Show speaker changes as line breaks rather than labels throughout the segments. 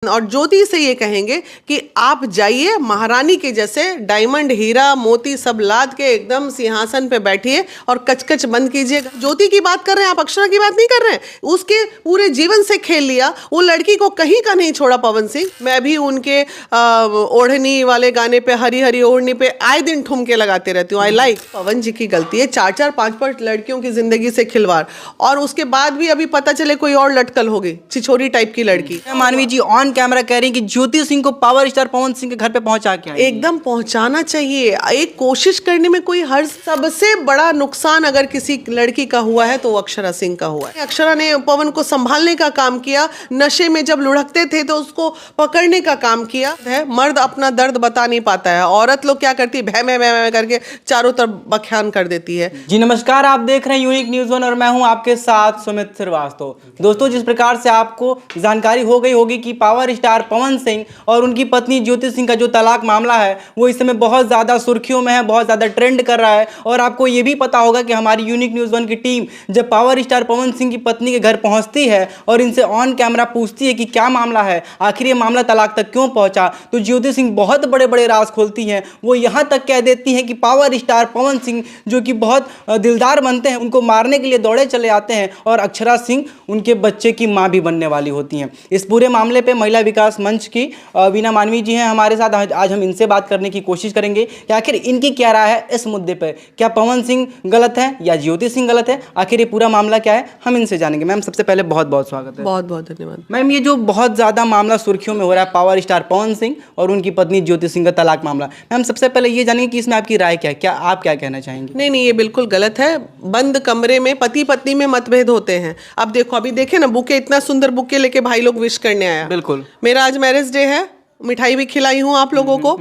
और ज्योति से ये कहेंगे कि आप जाइए महारानी के जैसे डायमंड हीरा मोती सब लाद के एकदम सिंहासन पे बैठिए और कचकच बंद कीजिए। ज्योति की बात कर रहे हैं आप, अक्षरा की बात नहीं कर रहे हैं। उसके पूरे जीवन से खेल लिया, वो लड़की को कहीं का नहीं छोड़ा पवन सिंह। मैं भी उनके ओढ़नी वाले गाने पे, हरी हरी ओढ़नी पे आए दिन ठुमके लगाते रहती हूँ। I like. पवन जी की गलती है 4-4 5-5 लड़कियों की जिंदगी से खिलवाड़, और उसके बाद भी अभी पता चले कोई और लटकल हो गई, छिछोरी टाइप की लड़की।
मानवी जी ऑन कैमरा कह रही कि ज्योति सिंह को पावर स्टार पवन सिंह के घर पे पहुंचा के
एकदम पहुंचाना चाहिए। एक कोशिश करने में कोई हर्ज। सबसे बड़ा नुकसान अगर किसी लड़की का हुआ है तो वो अक्षरा सिंह का हुआ है। अक्षरा ने पवन को संभालने का काम किया, नशे में जब लुढ़कते थे तो उसको पकड़ने का काम किया है। मर्द अपना दर्द बता नहीं पाता है, औरत लोग क्या करती है, भै मैं करके चारों तरफ बख्यान कर देती है।
जी नमस्कार, आप देख रहे हैं यूनिक न्यूज़ 1 और मैं हूं आपके साथ सुमित श्रीवास्तव। दोस्तों, जिस प्रकार से आपको जानकारी हो गई होगी कि पावर स्टार पवन सिंह और उनकी पत्नी ज्योति सिंह का जो तलाक मामला है वो इस समय बहुत ज़्यादा सुर्खियों में है, बहुत ज़्यादा ट्रेंड कर रहा है। और आपको ये भी पता होगा कि हमारी यूनिक न्यूज़ 1 की टीम जब पावर स्टार पवन सिंह की पत्नी के घर पहुंचती है और इनसे ऑन कैमरा पूछती है कि क्या मामला है, आखिर ये मामला तलाक तक क्यों पहुंचा, तो ज्योति सिंह बहुत बड़े बड़े राज खोलती हैं। वो यहाँ तक कह देती हैं कि पावर स्टार पवन सिंह जो कि बहुत दिलदार बनते हैं, उनको मारने के लिए दौड़े चले आते हैं और अक्षरा सिंह उनके बच्चे की माँ भी बनने वाली होती हैं। इस पूरे मामले पे महिला विकास मंच की वीना मानवी जी हैं हमारे साथ। आज हम इनसे बात करने की कोशिश करेंगे कि आखिर इनकी क्या राय है इस मुद्दे पर। क्या पवन सिंह गलत है या ज्योति सिंह गलत है, आखिर ये पूरा मामला क्या है, हम इनसे जानेंगे। मैम सबसे पहले बहुत बहुत स्वागत है।
बहुत बहुत धन्यवाद।
मैम, ये जो बहुत ज़्यादा मामला सुर्खियों में हो रहा है पावर स्टार पवन सिंह और उनकी पत्नी ज्योति सिंह का तलाक मामला, मैम सबसे पहले ये जानेंगे कि इसमें आपकी राय क्या है, क्या आप क्या कहना चाहेंगे?
नहीं, ये बिल्कुल गलत है। बंद कमरे में पति पत्नी में मतभेद होते हैं। अब देखो, अभी देखे ना, बुके, इतना सुंदर बुके लेके भाई लोग विश करने आया।
बिल्कुल।
मेरा आज मैरिज डे है, मिठाई भी खिलाई हूँ आप लोगों को,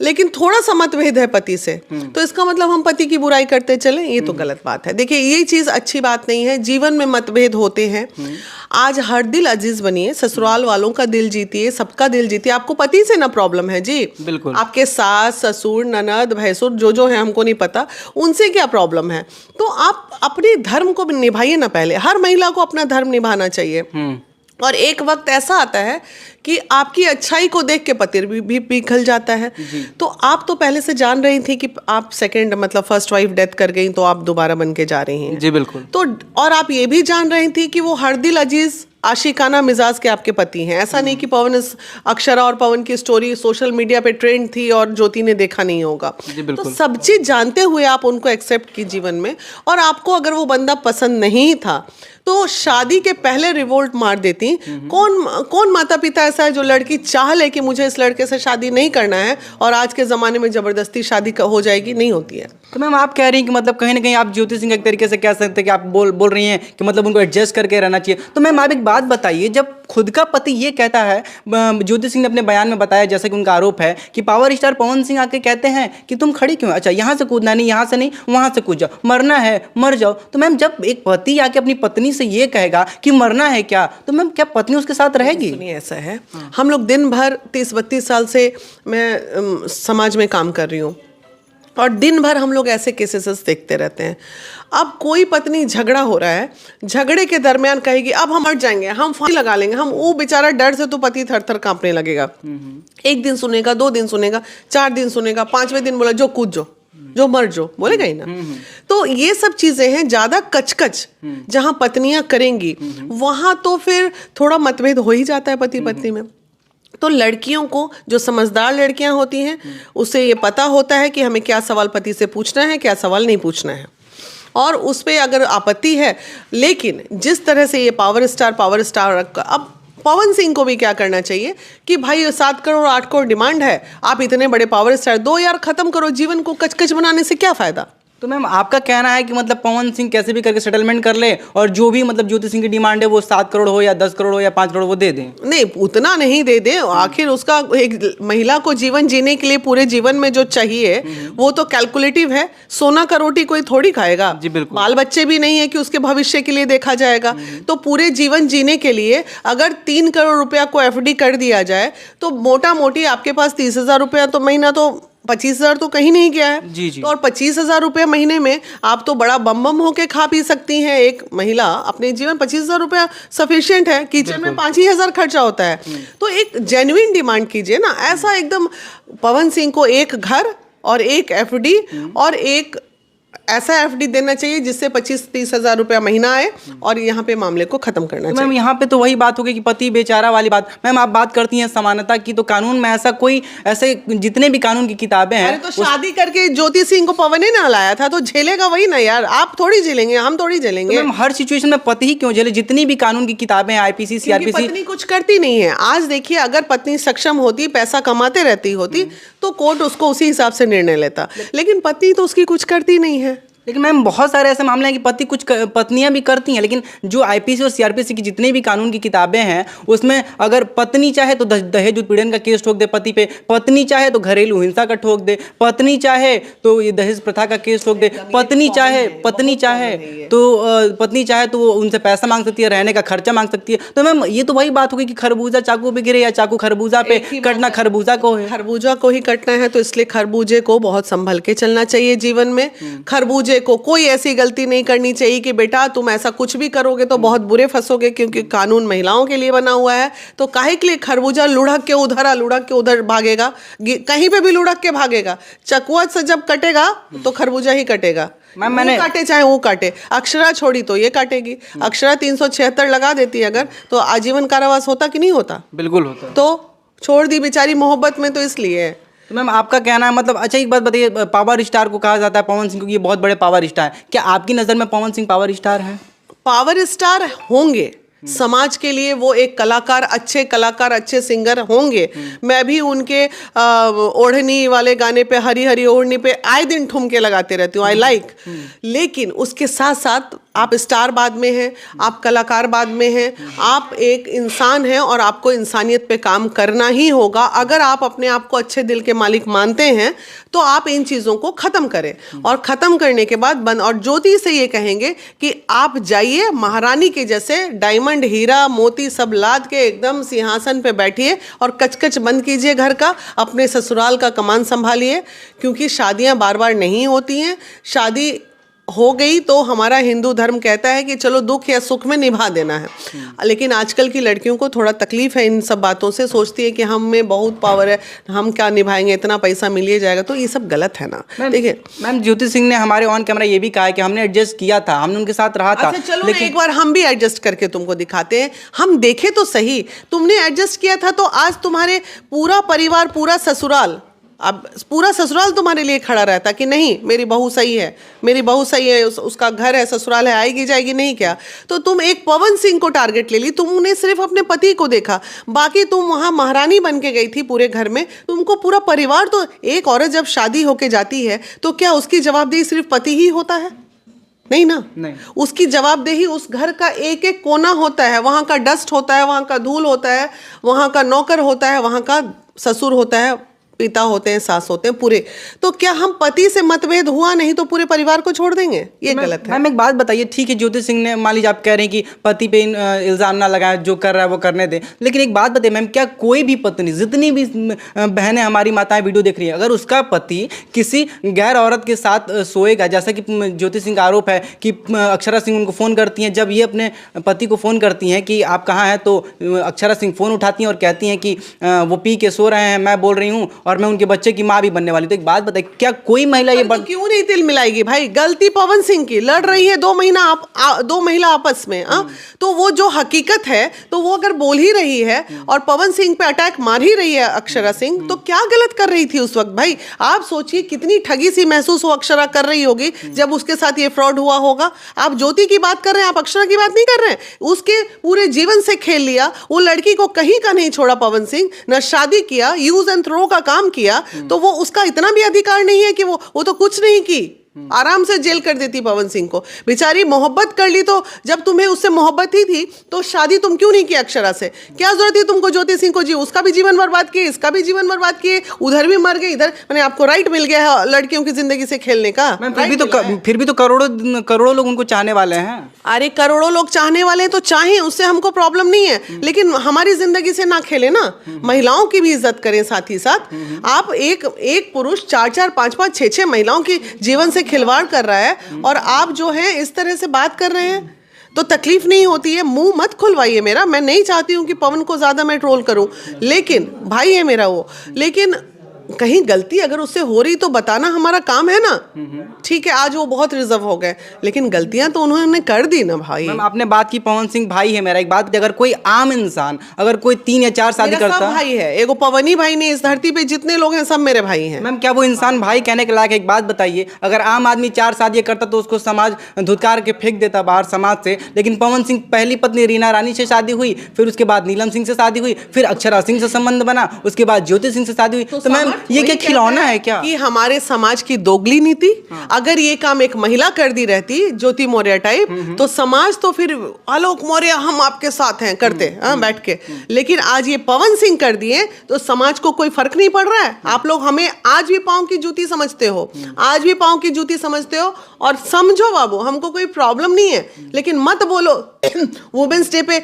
लेकिन थोड़ा सा मतभेद है पति से, तो इसका मतलब हम पति की बुराई करते चले, ये तो गलत बात है। देखिए, ये चीज अच्छी बात नहीं है। जीवन में मतभेद होते हैं। आज हर दिल अजीज बनिए, ससुराल वालों का दिल जीतिए, सबका दिल जीतिए। आपको पति से ना प्रॉब्लम है जी,
बिल्कुल।
आपके सास ससुर ननद भैंसुर जो है हमको नहीं पता, उनसे क्या प्रॉब्लम है। तो आप अपने धर्म को निभाइए ना। पहले हर महिला को अपना धर्म निभाना चाहिए। और एक वक्त ऐसा आता है कि आपकी अच्छाई को देख के पति भी पिघल जाता है। तो आप तो पहले से जान रही थी कि आप सेकंड मतलब फर्स्ट वाइफ डेथ कर गई, तो आप दोबारा बन के जा रही हैं।
जी बिल्कुल।
तो और आप ये भी जान रही थी कि वो हर दिल अजीज आशिकाना मिजाज के आपके पति हैं। ऐसा नहीं कि अक्षरा और पवन की स्टोरी सोशल मीडिया पे ट्रेंड थी और ज्योति ने देखा नहीं होगा। तो सब चीज जानते हुए आप उनको एक्सेप्ट की जीवन में। और आपको अगर वो बंदा पसंद नहीं था तो शादी के पहले रिवोल्ट मार देती। कौन माता पिता ऐसा है जो लड़की चाह ले कि मुझे इस लड़के से शादी नहीं करना है, और आज के ज़माने में ज़बरदस्ती शादी हो जाएगी, नहीं होती है।
तो मैम आप कह रही हैं कि मतलब कहीं ना कहीं आप ज्योति सिंह एक तरीके से कह सकते हैं कि आप बोल रही हैं कि मतलब उनको एडजस्ट करके रहना चाहिए। तो मैम आप एक बात बताइए, जब खुद का पति ये कहता है, ज्योति सिंह ने अपने बयान में बताया जैसा कि उनका आरोप है कि पावर स्टार पवन सिंह आके कहते हैं कि तुम खड़ी क्यों, अच्छा यहाँ से कूदना नहीं, यहाँ से नहीं, वहाँ से कूद जाओ, मरना है मर जाओ। तो मैम जब एक पति आके अपनी पत्नी से ये कहेगा कि मरना है क्या, तो मैम क्या पत्नी उसके साथ रहेगी?
सुनिए, ऐसा है, हम लोग दिन भर 30-32 साल से मैं समाज में काम कर रही हूँ और दिन भर हम लोग ऐसे केसेस देखते रहते हैं। अब कोई पत्नी झगड़ा हो रहा है, झगड़े के दरमियान कहेगी अब हम हट जाएंगे, हम फांसी लगा लेंगे, हम, वो बेचारा डर से तो पति थर थर कांपने लगेगा। एक दिन सुनेगा, 2 दिन सुनेगा, 4 दिन सुनेगा, 5वें दिन बोला जो कूद जो मर जो, बोलेगा ही ना। तो ये सब चीजें हैं, ज्यादा कचकच जहां पत्नियां करेंगी वहां तो फिर थोड़ा मतभेद हो ही जाता है पति पत्नी में। तो लड़कियों को, जो समझदार लड़कियां होती हैं, उसे ये पता होता है कि हमें क्या सवाल पति से पूछना है, क्या सवाल नहीं पूछना है, और उस पर अगर आपत्ति है। लेकिन जिस तरह से ये पावर स्टार अब पवन सिंह को भी क्या करना चाहिए कि भाई 7 करोड़ 8 करोड़ डिमांड है, आप इतने बड़े पावर स्टार, दो यार, खत्म करो। जीवन को कचकच बनाने से क्या फायदा।
तो मैम आपका कहना है कि मतलब पवन सिंह कैसे भी करके सेटलमेंट कर ले और जो भी मतलब ज्योति सिंह की डिमांड है वो 7 करोड़ हो या 10 करोड़ हो या 5 करोड़ वो दे दें? नहीं,
उतना नहीं दे दें। आखिर उसका एक महिला को जीवन जीने के लिए पूरे जीवन में जो चाहिए वो तो कैलकुलेटिव है। सोना का रोटी कोई थोड़ी खाएगा।
जी बिल्कुल।
बाल बच्चे भी नहीं है कि उसके भविष्य के लिए देखा जाएगा। तो पूरे जीवन जीने के लिए अगर 3 करोड़ रुपया को FD कर दिया जाए तो मोटा मोटी आपके पास 30,000 रुपया तो महीना तो 25,000 तो कहीं नहीं गया है।
जी, जी।
तो और 25,000 रुपये महीने में आप तो बड़ा बम बम होके खा पी सकती हैं। एक महिला अपने जीवन 25,000 रुपया सफिशिएंट है। किचन में 5,000 खर्चा होता है। तो एक जेन्युइन डिमांड कीजिए ना। ऐसा एकदम पवन सिंह को एक घर और एक एफडी और एक ऐसा एफडी देना चाहिए जिससे 25-30 हजार रुपया महीना आए और यहाँ पे मामले को खत्म करना चाहिए।
मैम यहाँ पे तो वही बात हो गई कि पति बेचारा वाली बात। मैम आप बात करती हैं समानता की, तो कानून में ऐसा कोई ऐसे जितने भी कानून की किताबें हैं,
अरे तो शादी करके ज्योति सिंह को पवन ने ना लाया था तो झेलेगा वही ना यार। आप थोड़ी झेलेंगे, हम थोड़ी झेलेंगे।
मैम हर सिचुएशन में पति ही क्यों झेले? जितनी भी कानून की किताबें, आईपीसी, सीआरपीसी,
पत्नी कुछ करती नहीं है। आज देखिए, अगर पत्नी सक्षम होती, पैसा कमाते रहती होती तो कोर्ट उसको उसी हिसाब से निर्णय लेता, लेकिन पत्नी तो उसकी कुछ करती नहीं है।
लेकिन मैम बहुत सारे ऐसे मामले हैं कि पत्नियां भी करती हैं, लेकिन जो आईपीसी और सीआरपीसी की जितनी भी कानून की किताबें हैं उसमें अगर पत्नी चाहे तो दहेज उत्पीड़न का केस ठोक दे पति पे, पत्नी चाहे तो घरेलू हिंसा का ठोक दे, पत्नी चाहे तो ये दहेज प्रथा का केस ठोक दे, पत्नी चाहे तो वो उनसे पैसा मांग सकती है, रहने का खर्चा मांग सकती है। तो मैम ये तो वही बात होगी कि खरबूजा चाकू पे गिरे या चाकू खरबूजा पे कटना खरबूजा को है।
खरबूजा को ही कटना है, तो इसलिए खरबूजे को बहुत संभल के चलना चाहिए जीवन में। खरबूजे को कोई ऐसी गलती नहीं करनी चाहिए कि बेटा तुम ऐसा कुछ भी करोगे तो बहुत बुरे फंसोगे, क्योंकि कानून महिलाओं के लिए बना हुआ है। तो काहे के लिए खरबूजा लुढ़क के उधर भागेगा, कहीं पे भी लुढ़क के भागेगा। चकुआ से जब कटेगा तो खरबूजा ही कटेगा। मैंने काटे चाहे वो काटे। अक्षरा छोड़ी तो ये काटेगी। अक्षरा 376 लगा देती है अगर, तो आजीवन कारावास होता कि नहीं होता?
बिल्कुल होता।
तो छोड़ दी बेचारी मोहब्बत में, तो इसलिए है।
तो मैम आपका कहना है, मतलब अच्छा एक बात बताइए, पावर स्टार को कहा जाता है पवन सिंह को, ये बहुत बड़े पावर स्टार है, क्या आपकी नज़र में पवन सिंह पावर स्टार है?
पावर स्टार होंगे समाज के लिए, वो एक कलाकार, अच्छे सिंगर होंगे। मैं भी उनके ओढ़नी वाले गाने पे, हरी हरी ओढ़नी पे आए दिन ठुमके लगाते रहती हूँ, आई लाइक। लेकिन उसके साथ साथ आप स्टार बाद में हैं, आप कलाकार बाद में हैं, आप एक इंसान हैं और आपको इंसानियत पे काम करना ही होगा। अगर आप अपने आप को अच्छे दिल के मालिक मानते हैं तो आप इन चीज़ों को ख़त्म करें, और ख़त्म करने के बाद बंद। और ज्योति से ये कहेंगे कि आप जाइए महारानी के जैसे डायमंड हीरा मोती सब लाद के एकदम सिंहासन पे बैठिए और कचकच बंद कीजिए घर का, अपने ससुराल का कमान संभालिए, क्योंकि शादियां बार बार नहीं होती हैं। शादी हो गई तो हमारा हिंदू धर्म कहता है कि चलो दुख या सुख में निभा देना है। लेकिन आजकल की लड़कियों को थोड़ा तकलीफ है इन सब बातों से, सोचती है कि हम में बहुत पावर है, हम क्या निभाएंगे, इतना पैसा मिल ही जाएगा। तो ये सब गलत है ना। देखिए
मैम ज्योति सिंह ने हमारे ऑन कैमरा ये भी कहा है कि हमने एडजस्ट किया था, हमने उनके साथ रहा था।
अच्छा चलो लेकिन एक बार हम भी एडजस्ट करके तुमको दिखाते हैं, हम देखे तो सही। तुमने एडजस्ट किया था तो आज तुम्हारे पूरा परिवार, पूरा ससुराल, अब पूरा ससुराल तुम्हारे लिए खड़ा रहता कि नहीं मेरी बहू सही है, मेरी बहू सही है, उसका घर है, ससुराल है, आएगी जाएगी नहीं क्या? तो तुम एक पवन सिंह को टारगेट ले ली, तुमने सिर्फ अपने पति को देखा, बाकी तुम वहां महारानी बन के गई थी पूरे घर में, तुमको पूरा परिवार। तो एक औरत जब शादी होके जाती है तो क्या उसकी जवाबदेही सिर्फ पति ही होता है? नहीं ना, नहीं। उसकी जवाबदेही उस घर का एक एक कोना होता है, वहां का डस्ट होता है, वहां का धूल होता है, वहां का नौकर होता है, वहां का ससुर होता है, पिता होते हैं, सास होते हैं, पूरे। तो क्या हम पति से मतभेद हुआ नहीं तो पूरे परिवार को छोड़ देंगे? ये गलत है।
मैम एक बात बताइए, ठीक है ज्योति सिंह ने, मान लीजिए आप कह रहे हैं कि पति पे इल्जाम ना लगाए, जो कर रहा है वो करने दे, लेकिन एक बात बताइए मैम, क्या कोई भी पत्नी, जितनी भी बहनें हमारी माताएं वीडियो देख रही है, अगर उसका पति किसी गैर औरत के साथ सोएगा, जैसा कि ज्योति सिंह का आरोप है कि अक्षरा सिंह उनको फ़ोन करती हैं, जब ये अपने पति को फ़ोन करती हैं कि आप कहाँ हैं, तो अक्षरा सिंह फ़ोन उठाती हैं और कहती हैं कि वो पी के सो रहे हैं, मैं बोल रही हूँ और मैं उनके बच्चे की माँ भी बनने वाली। तो एक बात बताइए, क्या कोई महिला ये
तो क्यों नहीं तिल मिलाएगी भाई? गलती पवन सिंह की, लड़ रही है दो महिला आपस में। तो वो जो हकीकत है, तो वो अगर बोल ही रही है और पवन सिंह पे अटैक मार ही रही है अक्षरा सिंह, तो क्या गलत कर रही थी उस वक्त? भाई आप सोचिए कितनी ठगी सी महसूस वो अक्षरा कर रही होगी जब उसके साथ ये फ्रॉड हुआ होगा। आप ज्योति की बात कर रहे हैं, आप अक्षरा की बात नहीं कर रहे हैं। उसके पूरे जीवन से खेल लिया, वो लड़की को कहीं का नहीं छोड़ा पवन सिंह, न शादी किया, यूज एंड थ्रो का काम किया। तो वो उसका इतना भी अधिकार नहीं है कि वो तो कुछ नहीं की, आराम से जेल कर देती पवन सिंह को। बेचारी मोहब्बत कर ली, तो जब तुम्हें उससे मोहब्बत ही थी तो शादी तुम क्यों नहीं की अक्षरा से? क्या जरूरत थी तुमको ज्योति सिंह को? जी उसका भी जीवन बर्बाद किए, इसका भी जीवन बर्बाद किए, उधर भी मर गए, इधर मैंने आपको राइट मिल गया है लड़कियों की जिंदगी से खेलने का।
फिर भी तो करोड़ों लोग उनको चाहने वाले हैं।
अरे करोड़ों लोग चाहने वाले हैं तो चाहें, उससे हमको प्रॉब्लम नहीं है, लेकिन हमारी जिंदगी से ना खेले ना। महिलाओं की भी इज्जत करें साथ ही साथ। आप एक पुरुष 4-4, 5-5, 6-6 महिलाओं की जीवन से खिलवाड़ कर रहा है और आप जो है इस तरह से बात कर रहे हैं तो तकलीफ नहीं होती है? मुंह मत खुलवाइए मेरा। मैं नहीं चाहती हूं कि पवन को ज्यादा मैं ट्रोल करूं, लेकिन भाई है मेरा वो, लेकिन कहीं गलती अगर उससे हो रही तो बताना हमारा काम है ना। ठीक है, आज वो बहुत रिजर्व हो गए, लेकिन गलतियां तो उन्होंने कर दी ना भाई।
मैम आपने बात की पवन सिंह भाई है मेरा, एक बात, अगर कोई आम इंसान अगर कोई 3 या 4 शादी करता,
सब भाई है, एगो पवनी भाई नहीं, इस धरती पे जितने लोग हैं सब मेरे भाई हैं।
मैम क्या वो इंसान भाई कहने के लायक? एक बात बताइए, अगर आम आदमी 4 शादियां करता तो उसको समाज धुतकार के फेंक देता बाहर समाज से, लेकिन पवन सिंह पहली पत्नी रीना रानी से शादी हुई, फिर उसके बाद नीलम सिंह से शादी हुई, फिर अक्षरा सिंह से संबंध बना, उसके बाद ज्योति सिंह से शादी हुई। तो मैम ये क्या खिलौना है क्या?
कि हमारे समाज की दोगली नीति। अगर ये काम एक महिला कर दी रहती, ज्योति मौर्य टाइप, तो समाज तो फिर आलोक मौर्य हम आपके साथ हैं करते बैठ के। लेकिन आज ये पवन सिंह कर दिए तो समाज को कोई फर्क नहीं पड़ रहा है। आप लोग हमें आज भी पांव की जूती समझते हो, आज भी पांव की जूती समझते हो, और समझो बाबू हमको कोई प्रॉब्लम नहीं है, लेकिन मत बोलो वुमेन्स डे पे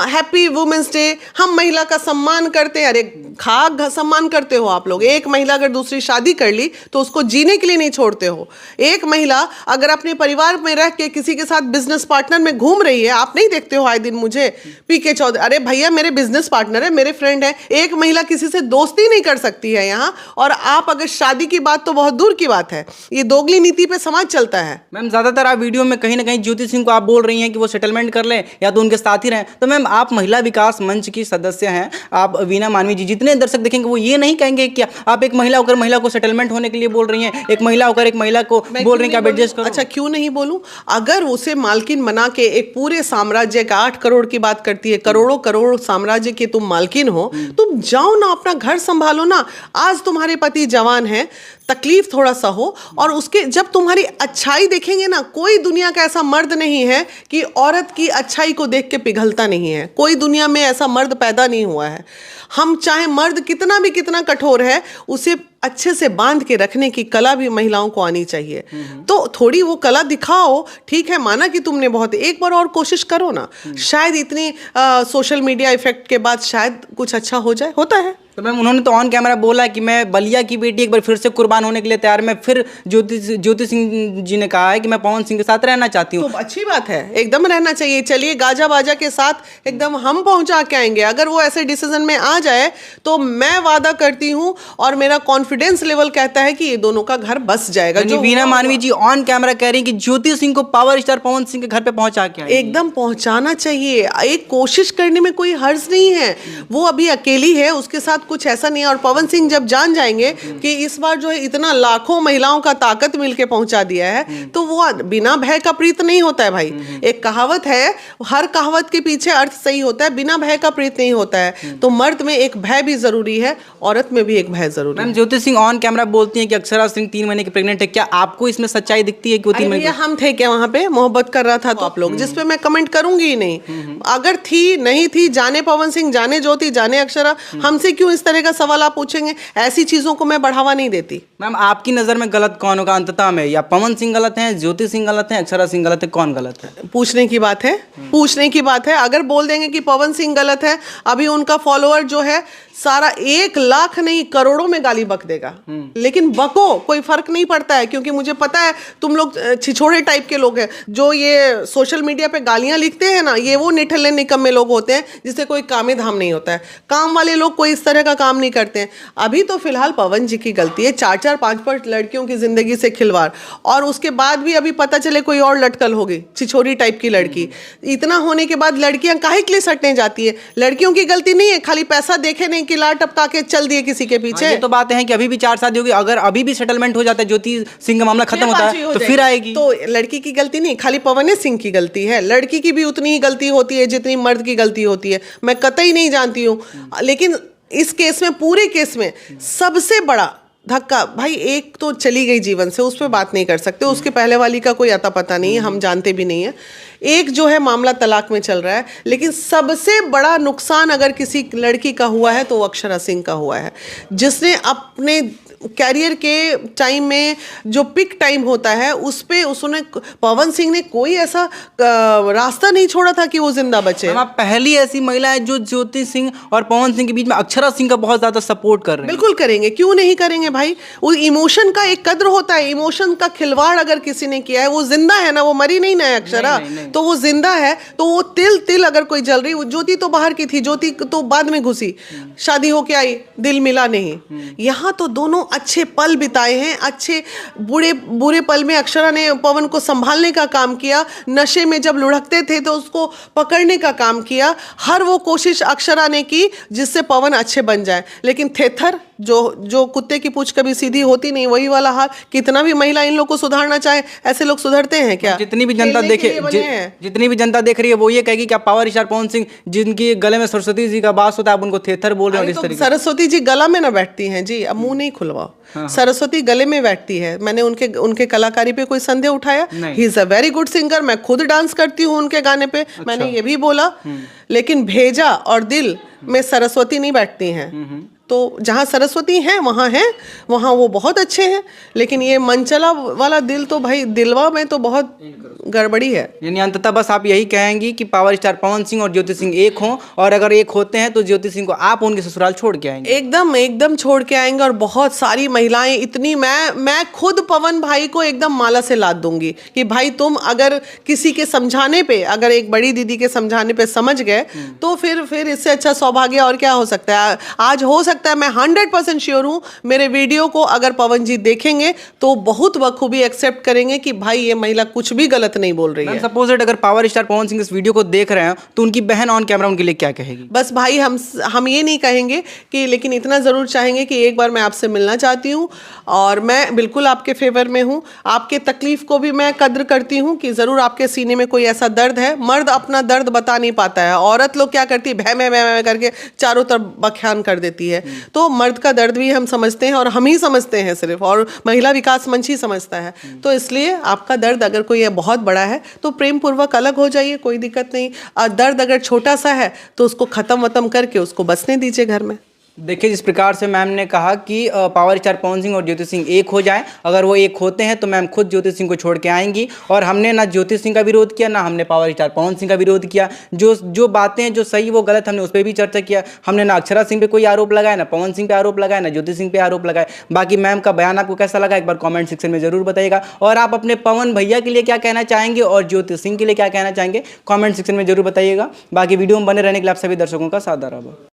हैप्पी वुमेन्स डे, हम महिला का सम्मान करते हैं। अरे खाक सम्मान करते हो आप लोग। एक महिला अगर दूसरी शादी कर ली तो उसको जीने के लिए नहीं छोड़ते हो। एक महिला अगर अपने परिवार में रह के किसी के साथ बिजनेस पार्टनर में घूम रही है, आप नहीं देखते हो आए दिन मुझे पीके चौधरी, अरे भैया मेरे बिजनेस पार्टनर है, मेरे फ्रेंड है। एक महिला किसी से दोस्ती नहीं कर सकती है यहाँ, और आप अगर शादी की बात तो बहुत दूर की बात है। ये दोगली नीति पे समाज चलता है।
मैम ज्यादातर आप वीडियो में कहीं ना कहीं ज्योति सिंह को आप बोल रही हैं कि वो सेटलमेंट कर लें या तो उनके साथ ही रहें। तो मैम आप महिला विकास मंच की सदस्य हैं, आप वीना मानवी जी, जितने दर्शक देखेंगे वो ये नहीं कहेंगे कि आप एक महिला होकर महिला को सेटलमेंट होने के लिए बोल रही हैं, एक महिला होकर एक महिला को बोल रही हैं कि आप एडजस्ट करो।
अच्छा क्यों नहीं बोलूं? अगर उसे मालकिन बना के एक पूरे साम्राज्य का 8 करोड़ की बात करती है, करोड़ों करोड़ साम्राज्य के तुम मालकिन हो, तुम जाओ ना अपना घर संभालो ना। आज तुम्हारे पति जवान है, तकलीफ थोड़ा सा हो, और उसके जब तुम्हारी अच्छाई देखेंगे ना, कोई दुनिया का ऐसा मर्द नहीं है कि औरत की अच्छाई को देख के पिघलता नहीं है। कोई दुनिया में ऐसा मर्द पैदा नहीं हुआ है। हम चाहे मर्द कितना कठोर है, उसे अच्छे से बांध के रखने की कला भी महिलाओं को आनी चाहिए। तो थोड़ी वो कला दिखाओ। ठीक है, माना कि तुमने बहुत, एक बार और कोशिश करो ना, शायद इतनी सोशल मीडिया इफेक्ट के बाद शायद कुछ अच्छा हो जाए। होता है।
तो मैम उन्होंने तो ऑन कैमरा बोला कि मैं बलिया की बेटी एक बार फिर से कुर्बान होने के लिए तैयार। मैं फिर ज्योति सिंह जी ने कहा है कि मैं पवन सिंह के साथ रहना चाहती हूँ।
तो अच्छी बात है, एकदम रहना चाहिए। चलिए गाजा बाजा के साथ एकदम हम पहुंचा के आएंगे। अगर वो ऐसे डिसीजन में आ जाए तो मैं वादा करती हूँ और मेरा कॉन्फिडेंस लेवल कहता है कि ये दोनों का घर बस जाएगा। जो
वीना मानवी जी ऑन कैमरा कह रही कि ज्योति सिंह को पावर स्टार पवन सिंह के घर पे पहुंचा के आएंगे।
एकदम पहुंचाना चाहिए। एक कोशिश करने में कोई हर्ज नहीं है। वो अभी अकेली है, उसके साथ कुछ ऐसा नहीं है। और पवन सिंह जब जान जाएंगे कि इस बार जो है इतना लाखों महिलाओं का ताकत मिलके पहुंचा दिया है, तो वो बिना भय का प्रीत नहीं होता है भाई। एक कहावत है, हर कहावत के पीछे अर्थ सही होता है, बिना भय का प्रीत नहीं होता है। तो मर्द में एक भय भी जरूरी है, औरत में भी एक भय जरूरी है।
Ma'am Jyoti Singh on camera बोलती हैं कि अक्षरा सिंह 3 महीने की प्रेग्नेंट है। क्या आपको इसमें सच्चाई दिखती है कि वो 3 महीने?
हम थे क्या वहां पे? मोहब्बत कर रहा था तो आप लोग, जिस पे मैं कमेंट करूंगी ही नहीं। अगर थी नहीं थी, जाने पवन सिंह, जाने ज्योति, जाने अक्षरा, हमसे क्यों इस तरह का सवाल आप पूछेंगे? ऐसी चीजों को मैं बढ़ावा नहीं देती।
मैम आपकी नजर में गलत कौन होगा अंततः में? या पवन सिंह गलत है, ज्योति सिंह गलत है, अक्षरा सिंह गलत है, कौन गलत है?
पूछने की बात है, पूछने की बात है। अगर बोल देंगे कि पवन सिंह गलत है, अभी उनका फॉलोअर जो है सारा 1 लाख नहीं करोड़ों में गाली बक देगा। लेकिन बको, कोई फर्क नहीं पड़ता है, क्योंकि मुझे पता है तुम लोग छिछोड़े टाइप के लोग हैं। जो ये सोशल मीडिया पे गालियां लिखते हैं ना, ये वो निठल्ले निकम्मे लोग होते हैं जिससे कोई कामे धाम नहीं होता है। काम वाले लोग कोई इस तरह का काम नहीं करते हैं। अभी तो फिलहाल पवन जी की गलती है, 4-4, 5-5 लड़कियों की जिंदगी से खिलवाड़, और उसके बाद भी अभी पता चले कोई और लटकल होगी, छिछोरी टाइप की लड़की। इतना होने के बाद लड़कियां काहे के लिए सटने जाती है? लड़कियों की गलती नहीं है, खाली पैसा देखे नहीं कि लाट टपका के चल दिए किसी के पीछे।
ये तो बातें हैं कि अभी भी 4 शादी होगी। अगर अभी भी सेटलमेंट हो जाता है, ज्योति सिंह का मामला खत्म होता है, तो फिर आएगी।
तो लड़की की गलती नहीं, खाली पवन सिंह की गलती है। लड़की की भी उतनी ही गलती होती है जितनी मर्द की गलती होती है। मैं कतई नहीं जानती हूँ, लेकिन इस केस में, पूरे केस में सबसे बड़ा धक्का, भाई एक तो चली गई जीवन से, उस पर बात नहीं कर सकते, उसके पहले वाली का कोई अता पता नहीं है, हम जानते भी नहीं है। एक जो है मामला तलाक में चल रहा है, लेकिन सबसे बड़ा नुकसान अगर किसी लड़की का हुआ है तो वो अक्षरा सिंह का हुआ है, जिसने अपने कैरियर के टाइम में जो पिक टाइम होता है उस पे उसने, पवन सिंह ने कोई ऐसा रास्ता नहीं छोड़ा था कि वो जिंदा बचे।
हम आप पहली ऐसी महिला है जो ज्योति सिंह और पवन सिंह के बीच में अक्षरा सिंह का बहुत ज्यादा सपोर्ट कर रहे हैं।
बिल्कुल करेंगे, क्यों नहीं करेंगे भाई। वो इमोशन का एक कद्र होता है, इमोशन का खिलवाड़ अगर किसी ने किया है, वो जिंदा है ना, वो मरी नहीं ना है अक्षरा, तो वो जिंदा है, तो वो तिल तिल अगर कोई जल रही, ज्योति तो बाहर की थी, ज्योति तो बाद में घुसी, शादी होके आई, दिल मिला नहीं। यहाँ तो दोनों अच्छे पल बिताए हैं, अच्छे बुरे पल में अक्षरा ने पवन को संभालने का काम किया, नशे में जब लुढ़कते थे तो उसको पकड़ने का काम किया, हर वो कोशिश अक्षरा ने की जिससे पवन अच्छे बन जाए। लेकिन थेथर जो कुत्ते की पूंछ कभी सीधी होती नहीं, वही वाला हाल। कितना भी महिला इन लोग को सुधारना चाहे, ऐसे लोग सुधरते हैं क्या?
जितनी भी जनता जितनी भी जनता देख रही है वो ये कहेगी कि पावर स्टार पवन सिंह जिनकी गले में सरस्वती जी का वास होता है, आप उनको थेथर बोल रहे हो। इस तरीके
सरस्वती जी गला में ना बैठती हैं जी, अब मुंह नहीं खुलवाओ। सरस्वती गले में बैठती है। मैंने उनके कलाकारी पे कोई संदेह उठाया? He is a very good singer, मैं खुद डांस करती हूँ उनके गाने पे। मैंने ये भी बोला, लेकिन भेजा और दिल में सरस्वती नहीं बैठती हैं। तो जहाँ सरस्वती हैं वहाँ वो बहुत अच्छे हैं, लेकिन ये मनचला वाला दिल तो भाई, दिलवा में तो बहुत गड़बड़ी है।
यानी अंततः बस आप यही कहेंगी कि पावर स्टार पवन सिंह और ज्योति सिंह एक हों, और अगर एक होते हैं तो ज्योति सिंह को आप उनके ससुराल छोड़ के आएंगे?
एकदम छोड़ के आएंगे। और बहुत सारी महिलाएं इतनी, मैं खुद पवन भाई को एकदम माला से लाद दूंगी कि भाई तुम अगर किसी के समझाने पे, अगर एक बड़ी दीदी के समझाने पे समझ गए तो फिर इससे अच्छा सौभाग्य और क्या हो सकता है। आज हो सकता है, मैं 100% श्योर हूँ, मेरे वीडियो को अगर पवन जी देखेंगे तो बहुत बखूबी एक्सेप्ट करेंगे कि भाई ये महिला कुछ भी गलत नहीं बोल रही है।
सपोज दैट अगर पावर स्टार पवन सिंह इस वीडियो को देख रहे हैं तो उनकी बहन ऑन कैमरा उनके लिए क्या कहेगी?
बस भाई हम ये नहीं कहेंगे कि, लेकिन इतना ज़रूर चाहेंगे कि एक बार मैं आपसे मिलना चाहती हूँ, और मैं बिल्कुल आपके फेवर में हूँ। आपके तकलीफ को भी मैं कद्र करती हूँ कि ज़रूर आपके सीने में कोई ऐसा दर्द है। मर्द अपना दर्द बता नहीं पाता है, औरत लोग क्या करती है, भै मैं करके चारों तरफ बख्यान कर देती है। तो मर्द का दर्द भी हम समझते हैं, और हम ही समझते हैं सिर्फ, और महिला विकास मंच ही समझता है। तो इसलिए आपका दर्द अगर कोई बहुत बड़ा है तो प्रेम पूर्वक अलग हो जाइए, कोई दिक्कत नहीं। और दर्द अगर छोटा सा है तो उसको खत्म करके उसको बसने दीजिए घर में।
देखिए, जिस प्रकार से मैम ने कहा कि पावर स्टार पवन सिंह और ज्योति सिंह एक हो जाएं, अगर वो एक होते हैं तो मैम खुद ज्योति सिंह को छोड़ के आएंगी। और हमने ना ज्योति सिंह का विरोध किया, ना हमने पावर स्टार पवन सिंह का विरोध किया। जो बातें जो सही वो गलत, हमने उस पर भी चर्चा किया। हमने ना अक्षरा सिंह पे कोई आरोप लगाया, ना पवन सिंह पे आरोप लगाया, ना ज्योति सिंह पे आरोप लगाया। बाकी मैम का बयान आपको कैसा लगा, एक बार कॉमेंट सेक्शन में जरूर बताइएगा। और आप अपने पवन भैया के लिए क्या कहना चाहेंगे और ज्योति सिंह के लिए क्या कहना चाहेंगे, कॉमेंट सेक्शन में जरूर बताइएगा। बाकी वीडियो में बने रहने के लिए आप सभी दर्शकों का सादर आभार।